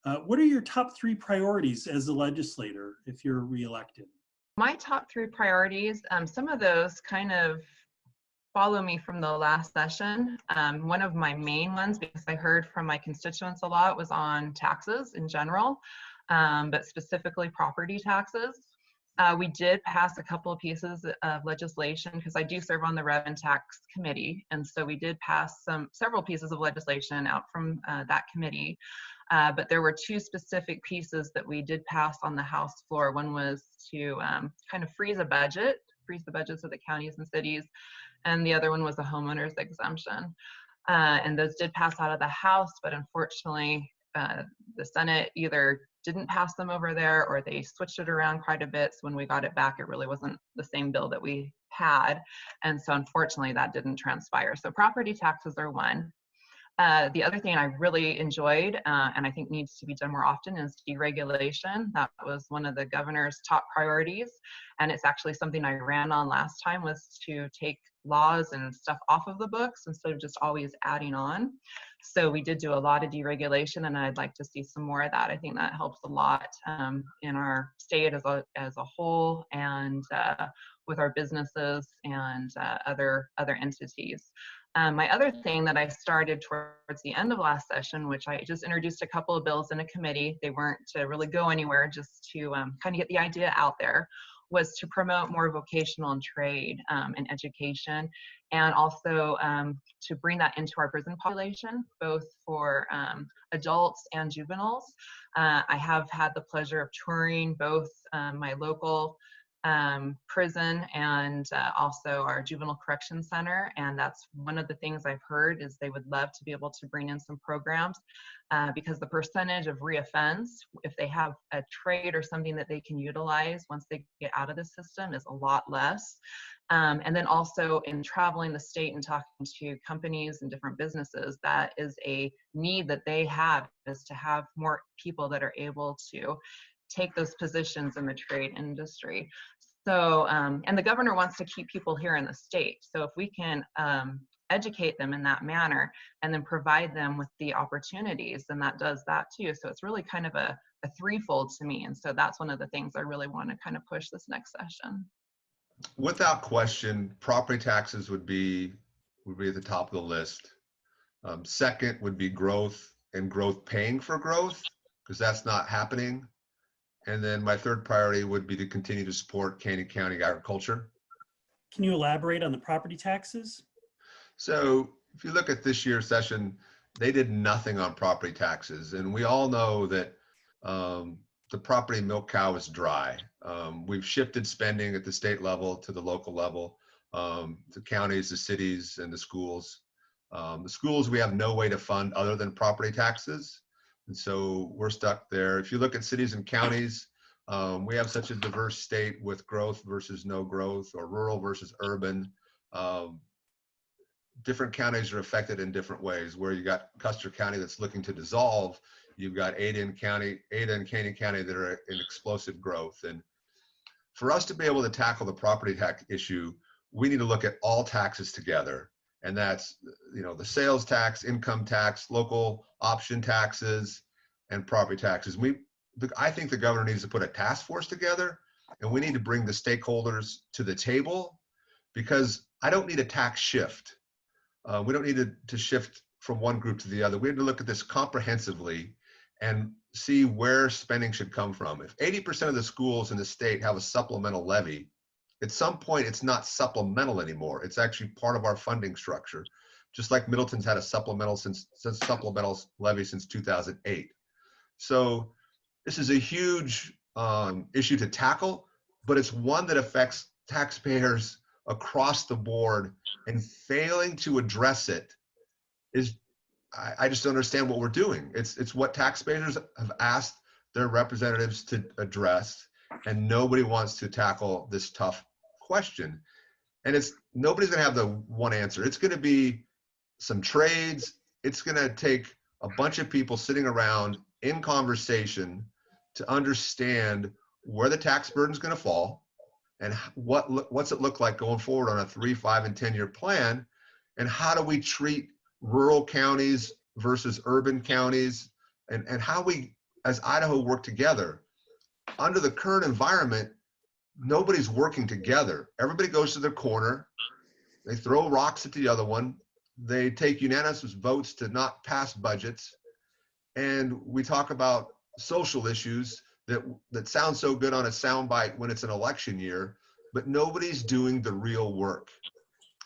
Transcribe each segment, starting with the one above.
What are your top 3 priorities as a legislator if you're reelected? My top 3 priorities, some of those kind of follow me from the last session. One of my main ones, because I heard from my constituents a lot, was on taxes in general, but specifically property taxes. We did pass a couple of pieces of legislation because I do serve on the Rev and Tax Committee, and so we did pass several pieces of legislation out from that committee. But there were 2 specific pieces that we did pass on the House floor. One was to kind of freeze the budgets of the counties and cities, and the other one was a homeowner's exemption. And those did pass out of the House, but unfortunately, the Senate either didn't pass them over there or they switched it around quite a bit. So when we got it back, it really wasn't the same bill that we had. And so unfortunately, that didn't transpire. So property taxes are one. The other thing I really enjoyed, and I think needs to be done more often, is deregulation. That was one of the governor's top priorities. And it's actually something I ran on last time, was to take laws and stuff off of the books instead of just always adding on. So we did do a lot of deregulation, and I'd like to see some more of that. I think that helps a lot in our state as a whole, and with our businesses and other entities. My other thing that I started towards the end of last session, which I just introduced a couple of bills in a committee, they weren't to really go anywhere, just to kind of get the idea out there, was to promote more vocational and trade and education, and also to bring that into our prison population, both for adults and juveniles. I have had the pleasure of touring both my local prison and also our juvenile correction center, and that's one of the things I've heard is they would love to be able to bring in some programs because the percentage of reoffense, if they have a trade or something that they can utilize once they get out of the system, is a lot less. And then also in traveling the state and talking to companies and different businesses, that is a need that they have, is to have more people that are able to take those positions in the trade industry. So, and the governor wants to keep people here in the state. So if we can educate them in that manner and then provide them with the opportunities, then that does that too. So it's really kind of a threefold to me. And so that's one of the things I really want to kind of push this next session. Without question, property taxes would be at the top of the list. Second would be growth, and growth paying for growth, because that's not happening. And then my third priority would be to continue to support Canyon County agriculture. Can you elaborate on the property taxes? So if you look at this year's session, they did nothing on property taxes. And we all know that the property milk cow is dry. We've shifted spending at the state level to the local level, the counties, the cities, and the schools. The schools we have no way to fund other than property taxes. And so we're stuck there. If you look at cities and counties, we have such a diverse state with growth versus no growth, or rural versus urban. Different counties are affected in different ways. Where you got Custer County that's looking to dissolve, you've got Ada and Canyon County that are in explosive growth. And for us to be able to tackle the property tax issue, we need to look at all taxes together. And that's, you know, the sales tax, income tax, local option taxes, and property taxes. I think the governor needs to put a task force together, and we need to bring the stakeholders to the table, because I don't need a tax shift. We don't need to shift from one group to the other. We have to look at this comprehensively and see where spending should come from. If 80% of the schools in the state have a supplemental levy, at some point it's not supplemental anymore. It's actually part of our funding structure. Just like Middleton's had a supplemental levy since 2008. So this is a huge issue to tackle, but it's one that affects taxpayers across the board, and failing to address it is, I just don't understand what we're doing. It's what taxpayers have asked their representatives to address, and nobody wants to tackle this tough question. And nobody's gonna have the one answer. It's gonna be some trades. It's gonna take a bunch of people sitting around in conversation to understand where the tax burden is gonna fall, and what's it look like going forward on a 3, 5, and 10-year plan, and how do we treat rural counties versus urban counties, and how we as Idaho work together. Under the current environment, nobody's working together. Everybody goes to their corner. They throw rocks at the other one. They take unanimous votes to not pass budgets. And we talk about social issues that sound so good on a soundbite when it's an election year, but nobody's doing the real work.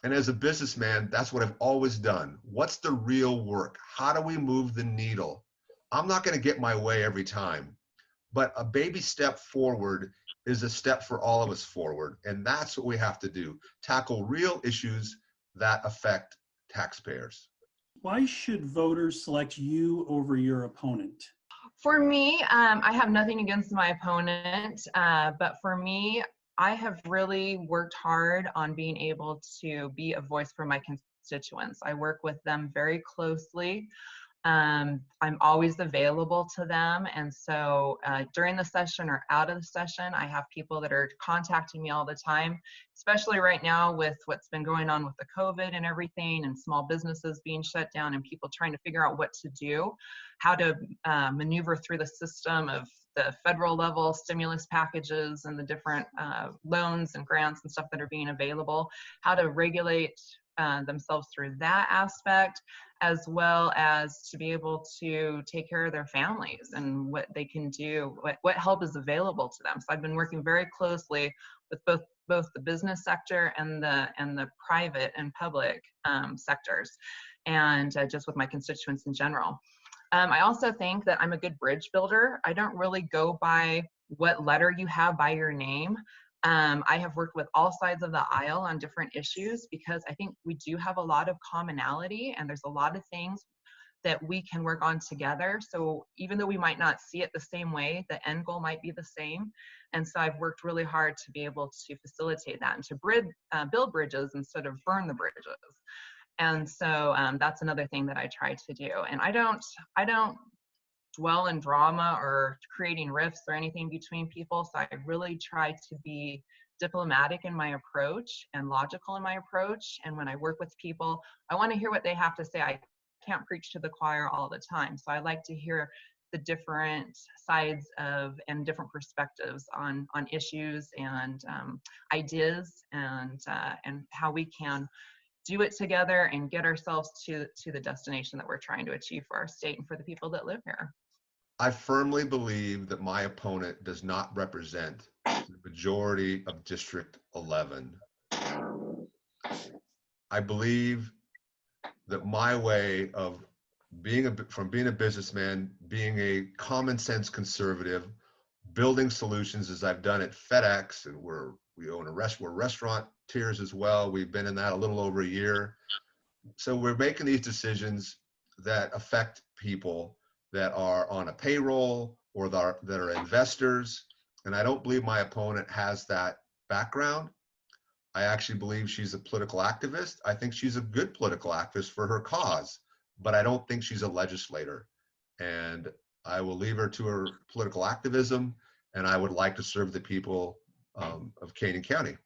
And as a businessman, that's what I've always done. What's the real work? How do we move the needle? I'm not going to get my way every time, but a baby step forward is a step for all of us forward. And that's what we have to do. Tackle real issues that affect taxpayers. Why should voters select you over your opponent? For me, I have nothing against my opponent, but for me, I have really worked hard on being able to be a voice for my constituents. I work with them very closely. I'm always available to them. And so during the session or out of the session, I have people that are contacting me all the time, especially right now with what's been going on with the COVID and everything, and small businesses being shut down and people trying to figure out what to do, how to maneuver through the system of the federal level stimulus packages and the different loans and grants and stuff that are being available, how to regulate themselves through that aspect, as well as to be able to take care of their families and what they can do, what help is available to them. So I've been working very closely with both the business sector and the private and public sectors, and just with my constituents in general. I also think that I'm a good bridge builder. I don't really go by what letter you have by your name. I have worked with all sides of the aisle on different issues because I think we do have a lot of commonality, and there's a lot of things that we can work on together. So even though we might not see it the same way, the end goal might be the same. And so I've worked really hard to be able to facilitate that and to build bridges instead of burn the bridges. And so that's another thing that I try to do. And I don't dwell in drama or creating rifts or anything between people. So I really try to be diplomatic in my approach and logical in my approach. And when I work with people, I want to hear what they have to say. I can't preach to the choir all the time. So I like to hear the different sides of and different perspectives on issues and ideas and how we can do it together and get ourselves to the destination that we're trying to achieve for our state and for the people that live here. I firmly believe that my opponent does not represent the majority of District 11. I believe that my way of being a businessman, being a common sense conservative, building solutions as I've done at FedEx, and we're restaurateurs as well. We've been in that a little over a year. So we're making these decisions that affect people that are on a payroll or that are investors. And I don't believe my opponent has that background. I actually believe she's a political activist. I think she's a good political activist for her cause, but I don't think she's a legislator. And I will leave her to her political activism, and I would like to serve the people of Canyon County.